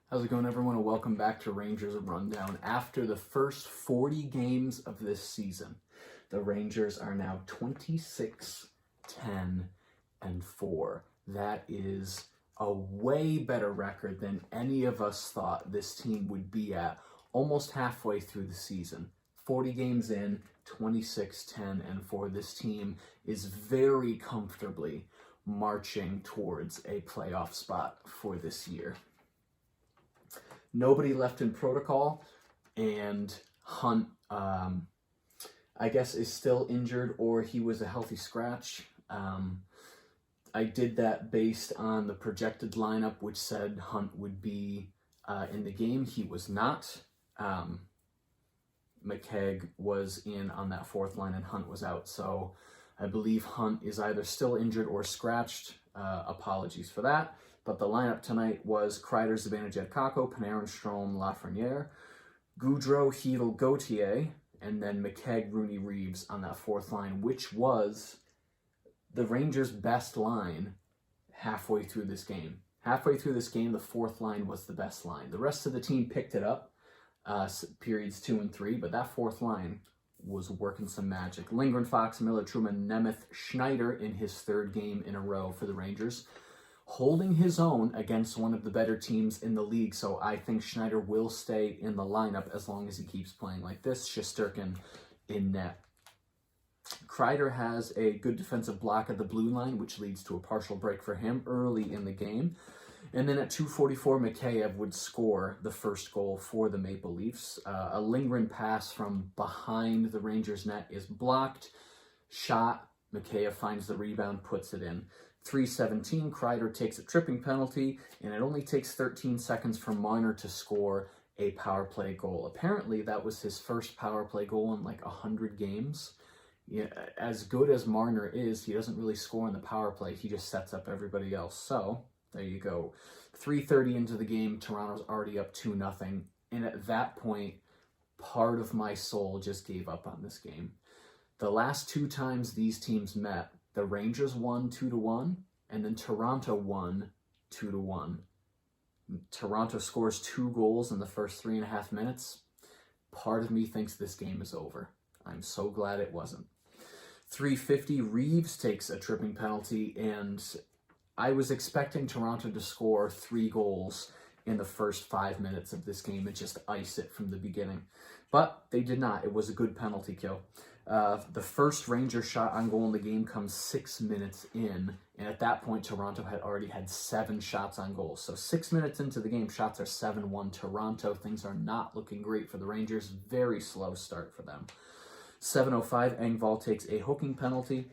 How's it going, everyone? And welcome back to Rangers Rundown. After the first 40 games of this season, the Rangers are now 26, 10, and 4. That is a way better record than any of us thought this team would be at almost halfway through the season. 40 games in, 26, 10, and 4. This team is very comfortably marching towards a playoff spot for this year. Nobody left in protocol, and Hunt, I guess, is still injured, or he was a healthy scratch. I did that based on the projected lineup, which said Hunt would be in the game. He was not. McKegg was in on that fourth line, and Hunt was out. So I believe Hunt is either still injured or scratched. Apologies for that. But the lineup tonight was Kreider, Zibanejad, Kakko, Panarin, Strome, Lafreniere, Gaudreau, Chytil, Gauthier, and then McKegg, Rooney, Reeves on that fourth line, which was the Rangers' best line halfway through this game. Halfway through this game, the fourth line was the best line. The rest of the team picked it up, periods 2 and 3, but that fourth line was working some magic. Lindgren, Fox, Miller, Truman, Nemeth, Schneider in his third game in a row for the Rangers, holding his own against one of the better teams in the league. So I think Schneider will stay in the lineup as long as he keeps playing like this. Shesterkin in net. Kreider has a good defensive block at the blue line, which leads to a partial break for him early in the game. And then at 2:44, Mikheyev would score the first goal for the Maple Leafs. A Lindgren pass from behind the Rangers' net is blocked. Shot. Mikheyev finds the rebound, puts it in. 3:17, Kreider takes a tripping penalty, and it only takes 13 seconds for Marner to score a power play goal. Apparently, that was his first power play goal in like 100 games. Yeah, as good as Marner is, he doesn't really score in the power play. He just sets up everybody else. So, there you go. 3:30 into the game, Toronto's already up 2-0. And at that point, part of my soul just gave up on this game. The last two times these teams met, the Rangers won 2-1, and then Toronto won 2-1. Toronto scores 2 goals in the first 3.5 minutes. Part of me thinks this game is over. I'm so glad it wasn't. 3:50, Reeves takes a tripping penalty, and I was expecting Toronto to score 3 goals in the first 5 minutes of this game and just ice it from the beginning. But they did not. It was a good penalty kill. The first Ranger shot on goal in the game comes 6 minutes in, and at that point, Toronto had already had 7 shots on goal. So 6 minutes into the game, shots are 7-1 Toronto. Things are not looking great for the Rangers. Very slow start for them. 7:05, Engvall takes a hooking penalty.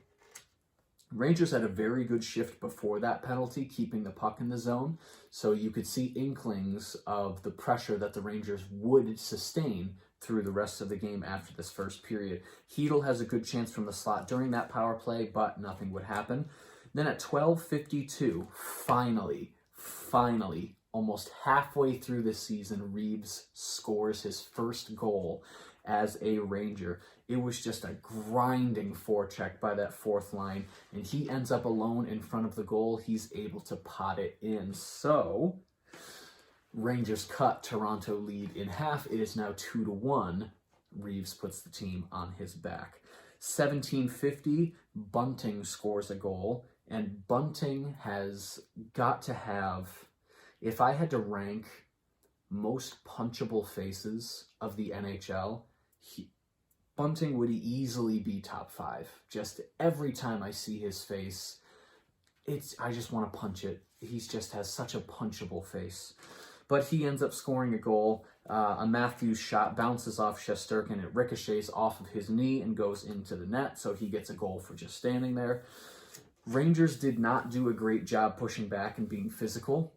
Rangers had a very good shift before that penalty, keeping the puck in the zone, so you could see inklings of the pressure that the Rangers would sustain through the rest of the game after this first period. Chytil has a good chance from the slot during that power play, but nothing would happen. Then at 12:52, finally, almost halfway through the season, Reeves scores his first goal as a Ranger. It was just a grinding forecheck by that fourth line, and he ends up alone in front of the goal. He's able to pot it in. So Rangers cut Toronto lead in half. It is now 2-1. Reeves puts the team on his back. 17:50, Bunting scores a goal, and Bunting has got to have, if I had to rank most punchable faces of the NHL, Bunting would easily be top 5. Just every time I see his face, I just want to punch it. He just has such a punchable face. But he ends up scoring a goal. A Matthews shot bounces off Shesterkin. It ricochets off of his knee and goes into the net, so he gets a goal for just standing there. Rangers did not do a great job pushing back and being physical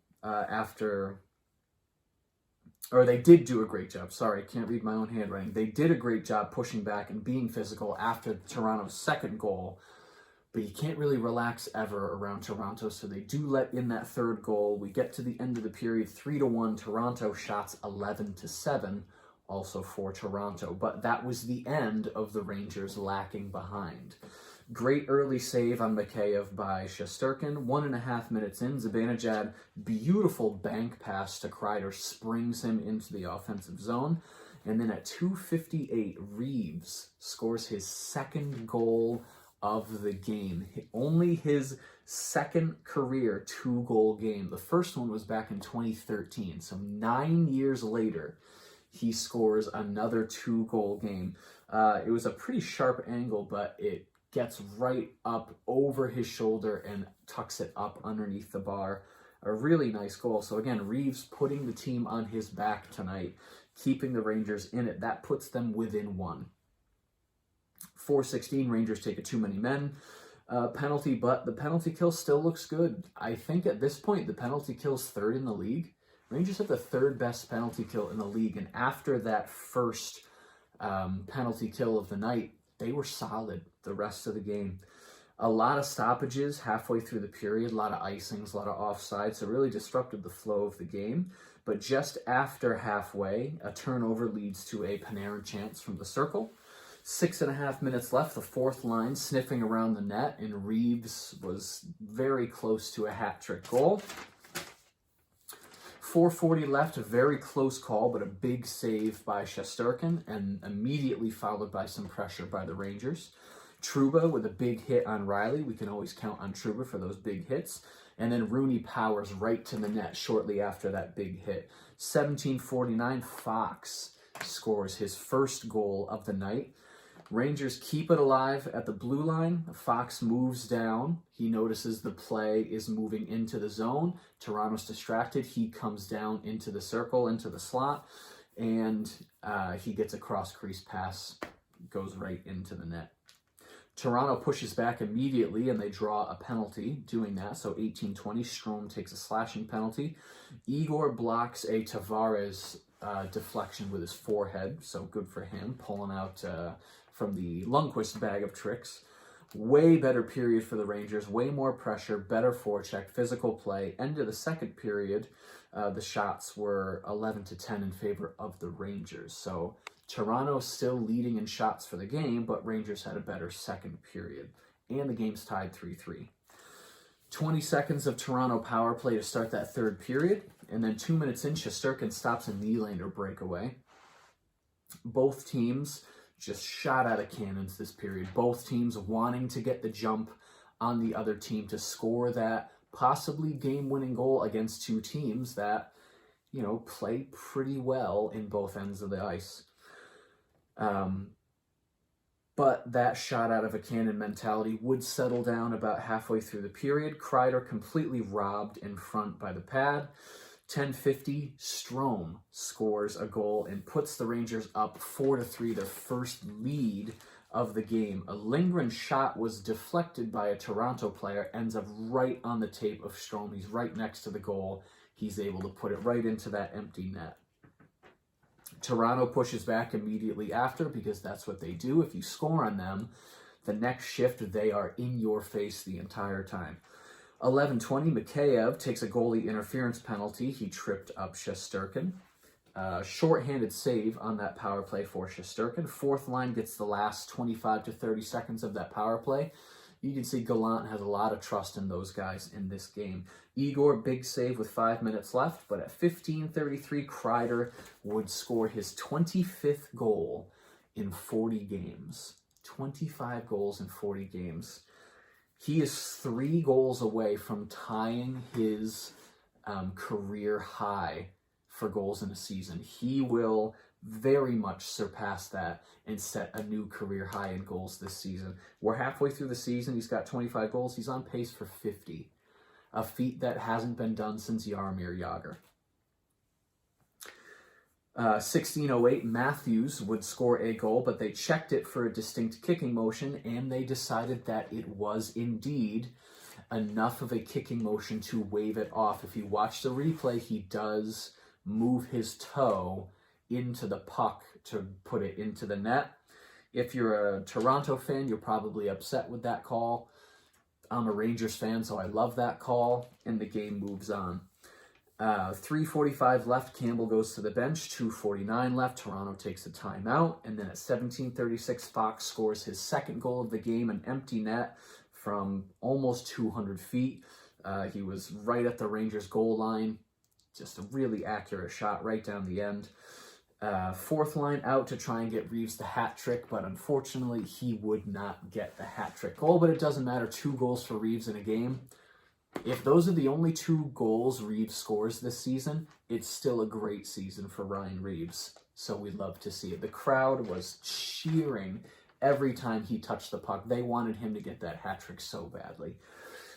they did do a great job. Sorry, can't read my own handwriting. They did a great job pushing back and being physical after Toronto's second goal, but you can't really relax ever around Toronto, so they do let in that third goal. We get to the end of the period, 3-1, Toronto, shots 11-7, also for Toronto, but that was the end of the Rangers lacking behind. Great early save on Mikheyev by Shesterkin. 1.5 minutes in, Zibanejad, beautiful bank pass to Kreider, springs him into the offensive zone. And then at 2:58, Reeves scores his second goal of the game. Only his second career 2-goal game. The first one was back in 2013. So 9 years later, he scores another 2-goal game. It was a pretty sharp angle, but it gets right up over his shoulder and tucks it up underneath the bar. A really nice goal. So again, Reeves putting the team on his back tonight, keeping the Rangers in it. That puts them within 1. 4:16, Rangers take a too many men penalty, but the penalty kill still looks good. I think at this point, the penalty kill's third in the league. Rangers have the third best penalty kill in the league, and after that first penalty kill of the night, they were solid the rest of the game. A lot of stoppages halfway through the period, a lot of icings, a lot of offsides, so really disrupted the flow of the game. But just after halfway, a turnover leads to a Panarin chance from the circle. 6.5 minutes left, the fourth line sniffing around the net, and Reeves was very close to a hat-trick goal. 4:40 left, a very close call, but a big save by Shesterkin, and immediately followed by some pressure by the Rangers. Trouba with a big hit on Riley. We can always count on Trouba for those big hits. And then Rooney powers right to the net shortly after that big hit. 17:49, Fox scores his first goal of the night. Rangers keep it alive at the blue line. Fox moves down. He notices the play is moving into the zone. Toronto's distracted. He comes down into the circle, into the slot, and he gets a cross-crease pass, goes right into the net. Toronto pushes back immediately, and they draw a penalty doing that. So 18:20, Strome takes a slashing penalty. Igor blocks a Tavares deflection with his forehead, so good for him, pulling out from the Lundqvist bag of tricks. Way better period for the Rangers, way more pressure, better forecheck, physical play. End of the second period, the shots were 11-10 in favor of the Rangers. So Toronto still leading in shots for the game, but Rangers had a better second period. And the game's tied 3-3. 20 seconds of Toronto power play to start that third period. And then 2 minutes in, Shesterkin stops a Nylander breakaway. Both teams just shot out of cannons this period. Both teams wanting to get the jump on the other team to score that possibly game-winning goal against two teams that, you know, play pretty well in both ends of the ice. But that shot out of a cannon mentality would settle down about halfway through the period. Kreider completely robbed in front by the pad. 10:50, Strome scores a goal and puts the Rangers up 4-3, their first lead of the game. A Lindgren shot was deflected by a Toronto player, ends up right on the tape of Strome. He's right next to the goal. He's able to put it right into that empty net. Toronto pushes back immediately after because that's what they do. If you score on them, the next shift, they are in your face the entire time. 11:20, Mikheyev takes a goalie interference penalty. He tripped up Shesterkin. Shorthanded save on that power play for Shesterkin. Fourth line gets the last 25 to 30 seconds of that power play. You can see Gallant has a lot of trust in those guys in this game. Igor, big save with 5 minutes left, but at 15:33, Kreider would score his 25th goal in 40 games. 25 goals in 40 games. He is 3 goals away from tying his career high for goals in a season. He will very much surpass that and set a new career high in goals this season. We're halfway through the season. He's got 25 goals. He's on pace for 50, a feat that hasn't been done since Jaromir Jagr. 16:08, Matthews would score a goal, but they checked it for a distinct kicking motion, and they decided that it was indeed enough of a kicking motion to wave it off. If you watch the replay, he does move his toe into the puck to put it into the net. If you're a Toronto fan, you're probably upset with that call. I'm a Rangers fan, so I love that call, and the game moves on. 3:45 left, Campbell goes to the bench. 2:49 left, Toronto takes a timeout. And then at 17:36, Fox scores his second goal of the game, an empty net from almost 200 feet. He was right at the Rangers goal line. Just a really accurate shot right down the end. Fourth line out to try and get Reeves the hat trick, but unfortunately he would not get the hat trick goal. But it doesn't matter, 2 goals for Reeves in a game. If those are the only 2 goals Reeves scores this season, it's still a great season for Ryan Reeves. So we love to see it. The crowd was cheering every time he touched the puck. They wanted him to get that hat trick so badly.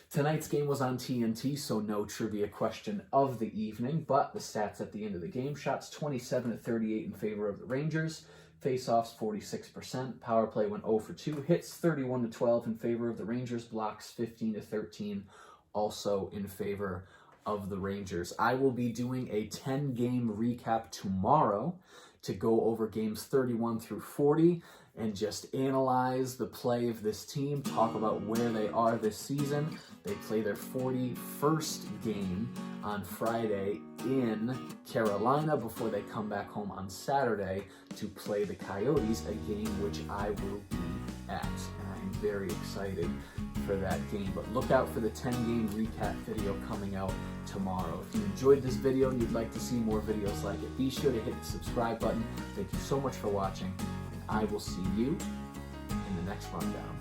Tonight's game was on TNT, so no trivia question of the evening, but the stats at the end of the game: shots 27-38 in favor of the Rangers, face-offs 46%, power play went 0 for 2, hits 31-12 in favor of the Rangers, blocks 15-13 also in favor of the Rangers. I will be doing a 10-game recap tomorrow to go over games 31 through 40 and just analyze the play of this team, talk about where they are this season. They play their 41st game on Friday in Carolina before they come back home on Saturday to play the Coyotes, a game which I will be at. And I'm very excited for that game. But look out for the 10-game recap video coming out tomorrow. If you enjoyed this video and you'd like to see more videos like it, be sure to hit the subscribe button. Thank you so much for watching, and I will see you in the next rundown.